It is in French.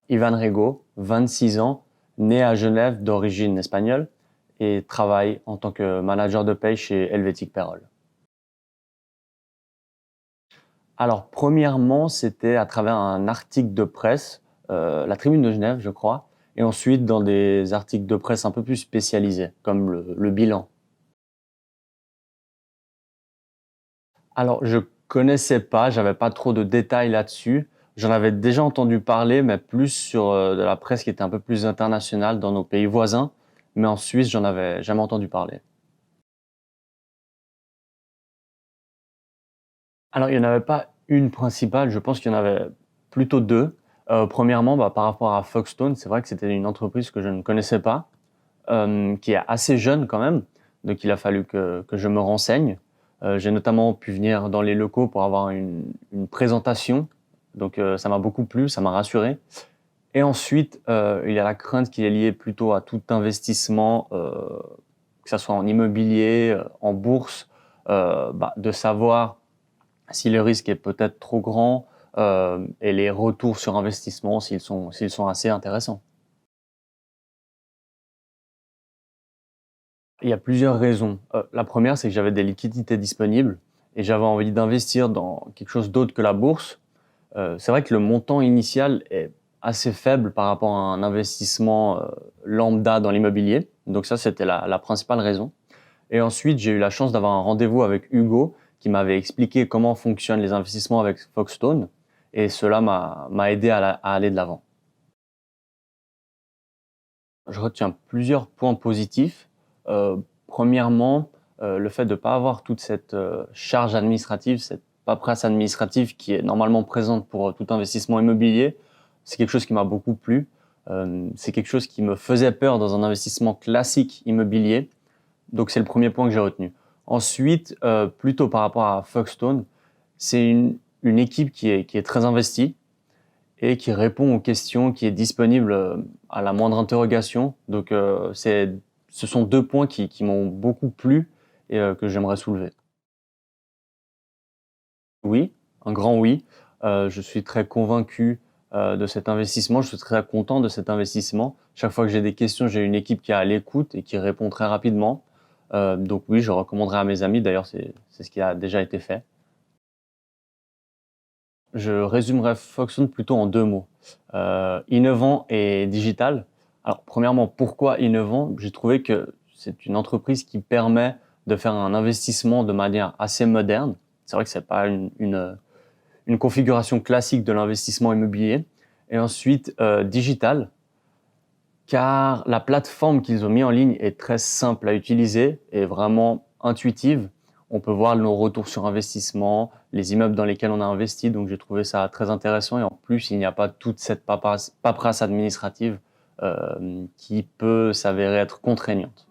Ivan Rego, 26 ans, né à Genève d'origine espagnole et travaille en tant que manager de paye chez Helvetic Payroll. Alors, premièrement, c'était à travers un article de presse, la Tribune de Genève, je crois, et ensuite dans des articles de presse un peu plus spécialisés, comme le bilan. Alors, je connaissais pas, j'avais pas trop de détails là-dessus. J'en avais déjà entendu parler, mais plus sur de la presse qui était un peu plus internationale dans nos pays voisins. Mais en Suisse, j'en avais jamais entendu parler. Alors, il n'y en avait pas une principale, je pense qu'il y en avait plutôt deux. Premièrement, par rapport à Foxstone, c'est vrai que c'était une entreprise que je ne connaissais pas, qui est assez jeune quand même, donc il a fallu que je me renseigne. J'ai notamment pu venir dans les locaux pour avoir une présentation, donc ça m'a beaucoup plu, ça m'a rassuré. Et ensuite, il y a la crainte qui est liée plutôt à tout investissement, que ce soit en immobilier, en bourse, de savoir si le risque est peut-être trop grand et les retours sur investissement s'ils sont assez intéressants. Il y a plusieurs raisons. La première, c'est que j'avais des liquidités disponibles et j'avais envie d'investir dans quelque chose d'autre que la bourse. C'est vrai que le montant initial est assez faible par rapport à un investissement lambda dans l'immobilier. Donc ça, c'était la principale raison. Et ensuite, j'ai eu la chance d'avoir un rendez-vous avec Hugo qui m'avait expliqué comment fonctionnent les investissements avec Foxstone. Et cela m'a aidé à aller de l'avant. Je retiens plusieurs points positifs. Euh, Premièrement, le fait de ne pas avoir toute cette charge administrative, cette paperasse administrative qui est normalement présente pour tout investissement immobilier, c'est quelque chose qui m'a beaucoup plu. C'est quelque chose qui me faisait peur dans un investissement classique immobilier. Donc c'est le premier point que j'ai retenu. Ensuite, plutôt par rapport à Foxstone, c'est une équipe qui est très investie et qui répond aux questions, qui est disponible à la moindre interrogation. Donc, ce sont deux points qui m'ont beaucoup plu et que j'aimerais soulever. Oui, un grand oui. Je suis très convaincu de cet investissement. Je suis très content de cet investissement. Chaque fois que j'ai des questions, j'ai une équipe qui est à l'écoute et qui répond très rapidement. Donc oui, je recommanderais à mes amis. D'ailleurs, c'est ce qui a déjà été fait. Je résumerai Foxconn plutôt en deux mots. Innovant et digital. Alors, premièrement, pourquoi innovant? J'ai trouvé que c'est une entreprise qui permet de faire un investissement de manière assez moderne. C'est vrai que c'est pas une configuration classique de l'investissement immobilier. Et ensuite, digital, car la plateforme qu'ils ont mis en ligne est très simple à utiliser et vraiment intuitive. On peut voir nos retours sur investissement, les immeubles dans lesquels on a investi, donc j'ai trouvé ça très intéressant et en plus il n'y a pas toute cette paperasse administrative qui peut s'avérer être contraignante.